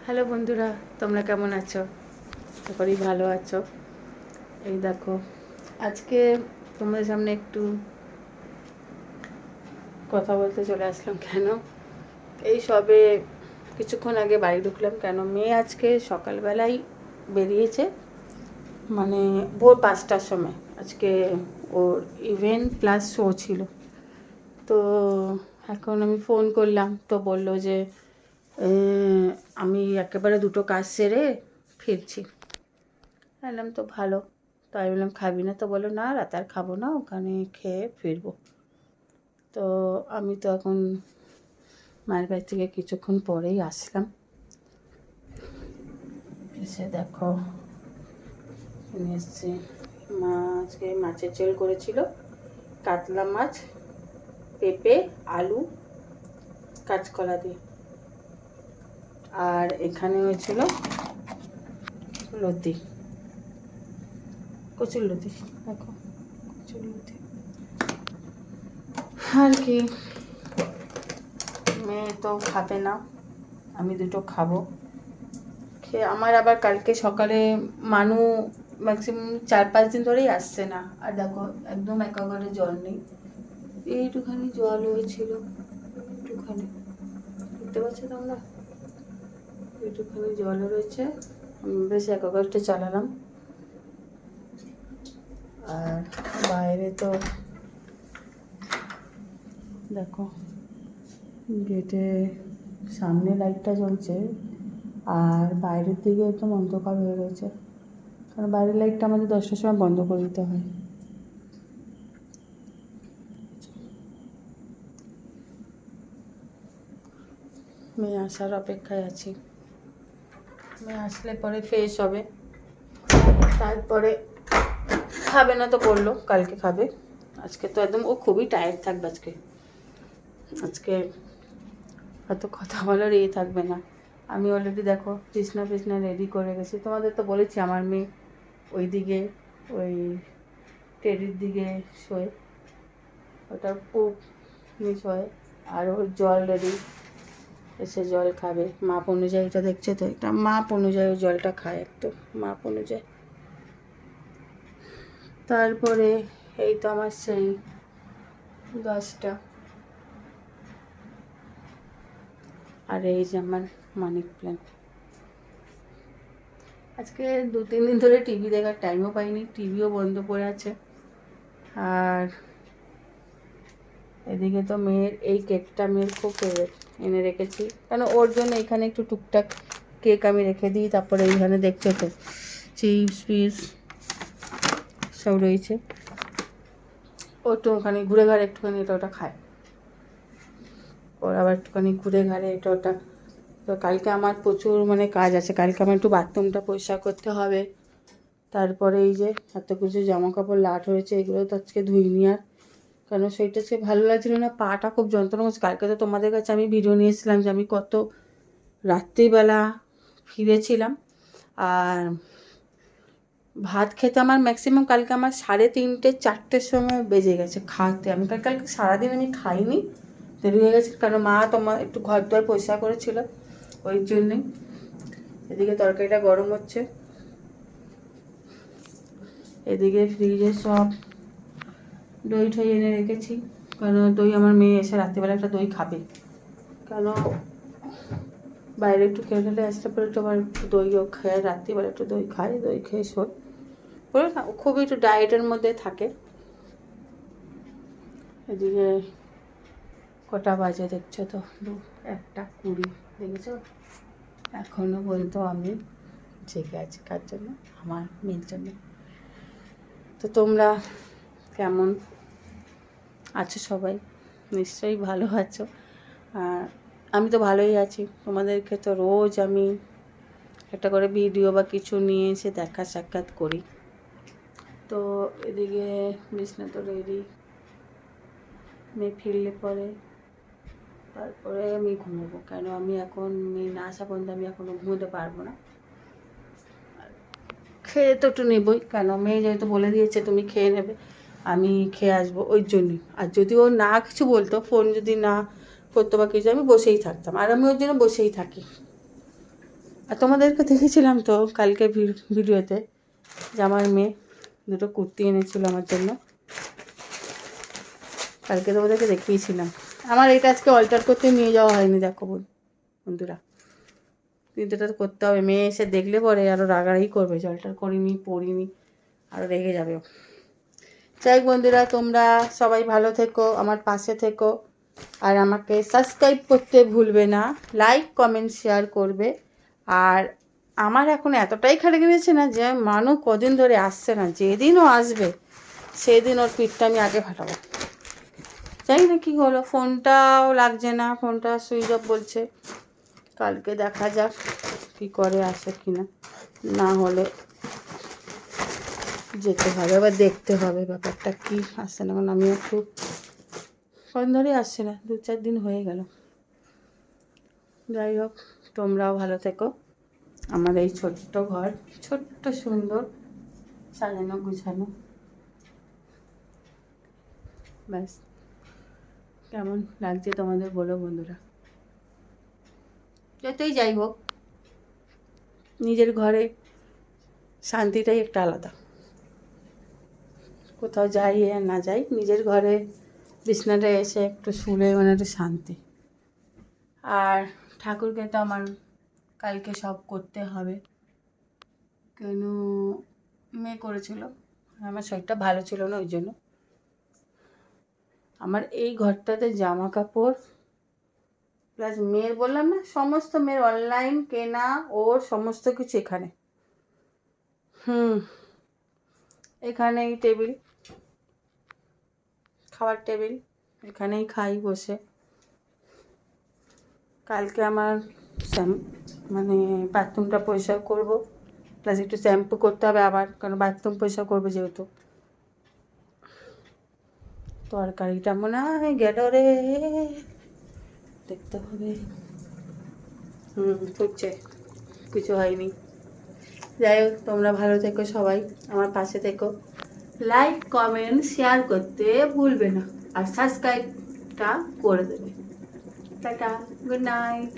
Hello বন্ধুরা, তোমরা কেমন আছো? আশা করি ভালো আছো। এই দেখো, আজকে তোমাদের সামনে একটু কথা বলতে চলে আসলাম। কেন এই সবে কিছুক্ষণ আগে বাড়ি ঢুকলাম। কেন মেয়ে আজকে সকালবেলায় বেরিয়েছে, মানে ভোর 5টার সময়। আজকে ওর ইভেন্ট প্লাস শো ছিল। তো এখন আমি ফোন করলাম, তো বললো যে আমি একেবারে দুটো কাজ সেরে ফিরছি। বললাম তো ভালো। তো আমি বললাম খাবি না? তো বললো না, রাত আর খাবো না, ওখানে খেয়ে ফিরবো। তো আমি তো এখন মায়ের বাড়ি থেকে কিছুক্ষণ পরেই আসলাম। এসে দেখো নিয়ে এসছি। মা আজকে মাছের ঝোল করেছিল, কাতলা মাছ, পেঁপে, আলু, কাঁচকলা দিয়ে। আর এখানে হয়েছিল লতি, কচুর লতি। দেখো কচুর লতি। আর কি, মেয়ে তো খাবে না, আমি দুটো খাবো। খেয়ে আমার আবার কালকে সকালে মানু ম্যাক্সিমাম 4-5 দিন ধরেই আসছে না। আর দেখো একদম একাগারে জল নেই, এইটুখানি জল হয়েছিল, একটুখানি দেখতে পাচ্ছ তোমরা, এইটুখানি জল রয়েছে। বেশ একাগারটা চালালাম। আর বাইরে তো দেখো গেটে সামনে লাইটটা জ্বলছে, আর বাইরের দিকে একদম অন্ধকার হয়ে রয়েছে, কারণ বাইরের লাইটটা আমাদের 10টার সময় বন্ধ করে দিতে হয়। মেয়ে আসার অপেক্ষায় আছি। মেয়ে আসলে পরে ফ্রেশ হবে, তারপরে খাবে না তো বললো কালকে খাবে। আজকে তো একদম ও খুবই টায়ার্ড থাকবে আজকে। আজকে হয়তো কথা বলার থাকবে না। আমি অলরেডি দেখো বিছনা রেডি করে গেছি। তোমাদের তো বলেছি আমার মেয়ে ওই দিকে, ওই টেরির দিকে শোয়, ওটা পুপ মিস হয়। আর ওর জল রেডি, এসে জল খাবে মাপ অনুযায়ী। এটা দেখছে তো, এটা মাপ অনুযায়ী ও জলটা খায়, একটু মাপ অনুযায়ী। তারপরে এই তো আমার সেই গাছটা, আর এই যে আমার মানি প্ল্যান্ট। আজকে 2-3 দিন ধরে টিভি দেখার টাইমও পাইনি, টিভিও বন্ধ পড়ে আছে। আর এদিকে তো মেয়ের এই কেকটা মেয়ের খুব ফেভারিট, এনে রেখেছি কেন ওর জন্য। এখানে একটু টুকটাক কেক আমি রেখে দিই। তারপরে এইখানে দেখছো তো চিপস পিস সব রয়েছে। ও একটু ওখানে ঘুরে ঘাড়ে একটুখানি এটা ওটা খায়, ওর আবার একটুখানি ঘুরে ঘাড়ে এটা ওটা। তো কালকে আমার প্রচুর মানে কাজ আছে, কালকে আমার একটু বাথরুমটা পরিষ্কার করতে হবে। তারপরে এই যে এত কিছু জামা কাপড় লাট হয়েছে, এগুলো তো আজকে ধুইনি। আর কেন শরীরটা আজকে ভালো লাগছিল না, পাটা খুব যন্ত্রণা করছে। কালকে তো তোমাদের কাছে আমি ভিডিও নিয়েছিলাম যে আমি কত রাত্রিবেলা ফিরেছিলাম। আর ভাত খেতে আমার ম্যাক্সিমাম কালকে আমার 3:30-4টের সময় বেজে গেছে খাওয়াতে। আমি কালকে সারাদিন আমি খাইনি, দেরি হয়ে গেছে, কারণ মা তোমার একটু ঘর দুয়ার পরিষ্কার করেছিল, ওই জন্যেই। এদিকে তরকারিটা গরম হচ্ছে, এদিকে ফ্রিজে সব দই ঠই এনে রেখেছি। কেন দই আমার মেয়ে এসে রাত্রিবেলা একটা দই খাবে, কেন বাইরে একটু খেয়ে খেলে আসতে পরে একটু আবার দইও খায়, রাত্রিবেলা একটু দই খায়, দই খেয়ে শোয় বলে না, খুবই একটু ডায়েটের মধ্যে থাকে। এদিকে কটা বাজে দেখছো তো, 1:20 দেখেছো। এখনও বলতো আমি জেগে আছি কার জন্য, আমার মেয়ের জন্য। তো তোমরা কেমন আছো? সবাই নিশ্চয়ই ভালো আছো। আর আমি তো ভালোই আছি। তোমাদেরকে তো রোজ আমি একটা করে ভিডিও বা কিছু নিয়ে এসে দেখা সাক্ষাৎ করি। তো এদিকে বিছনা তো রেডি, মেয়ে ফিরলে পরে তারপরে আমি ঘুমোবো, কেন আমি এখন মেয়ে না আসা পর্যন্ত আমি এখনও ঘুমোতে পারবো না। খেয়ে তো একটু নেবই, কেন মেয়ে যেহেতু বলে দিয়েছে তুমি খেয়ে নেবে, আমি খেয়ে আসবো, ওই জন্যই। আর যদি ও না কিছু বলতো, ফোন যদি না করতো বা কিছু, আমি বসেই থাকতাম। আর আমি ওর জন্য বসেই থাকি। আর তোমাদেরকে দেখেছিলাম তো কালকে ভিডিওতে যে আমার মেয়ে দুটো কুর্তি এনেছিল আমার জন্য, কালকে তোমাদেরকে দেখিয়েছিলাম। আমার এটা আজকে অল্টার করতে নিয়ে যাওয়া হয়নি, দেখো বন্ধুরা, কিন্তু এটা তো করতে হবে। মেয়ে এসে দেখলে পরে আরও রাগারাগি করবে যে অল্টার করিনি, পরিনি, আরও রেগে যাবে। যাই হোক বন্ধুরা, তোমরা সবাই ভালো থেকো, আমার পাশে থেকো, আর আমাকে সাবস্ক্রাইব করতে ভুলবে না, লাইক কমেন্ট শেয়ার করবে। আর আমার এখন এতটাই খারাপ গেছে না যে মানু কদিন ধরে আসছে না, যেদিনও আসবে সেদিন ওর পিঠটা আমি আগে ফাটাবো। জানি না কী হলো, ফোনটাও লাগছে না, ফোনটা সুইচ অফ বলছে। কালকে দেখা যাক কী করে, আসে কি না, না হলে যেতে হবে, এবার দেখতে হবে ব্যাপারটা কী। আসছে না, কারণ আমি একটু কদিন ধরেই আসছে না, 2-4 দিন হয়ে গেল। যাই হোক, তোমরাও ভালো থেকো। আমার এই ছোট্ট ঘর, ছোট্ট সুন্দর সাজানো গুছানো, ব্যাস। কেমন লাগছে তোমাদের বলো বন্ধুরা। যতই যাই হোক, নিজের ঘরে শান্তিটাই একটা আলাদা। কোথাও যাই আর না যাই, নিজের ঘরে বিছনাটা এসে একটু শুলে মানে একটু শান্তি। আর ঠাকুরকে তো আমার কালকে সব করতে হবে, কেন মেয়ে করেছিল, আমার শরীরটা ভালো ছিল না, ওই জন্য। আমার এই ঘরটাতে জামা কাপড় প্লাস মেয়ের, বললাম না, সমস্ত মেয়ের অনলাইন কেনা, ওর সমস্ত কিছু এখানে। এখানেই টেবিল, খাবার টেবিল, এখানেই খাই বসে। কালকে আমার মানে বাথরুমটা পরিষ্কার করবো, প্লাস একটু শ্যাম্পু করতে হবে আবার, কারণ বাথরুম পরিষ্কার করবো যেহেতু। তরকারিটা মনে হয় গেল রে, দেখতে হবে। ফুটছে, কিছু হয়নি। যাই হোক, তোমরা ভালো থেকো, সবাই আমার পাশে থেকো, লাইক কমেন্ট শেয়ার করতে ভুলবে না, আর সাবস্ক্রাইবটা করে দেবে। Tata, good night.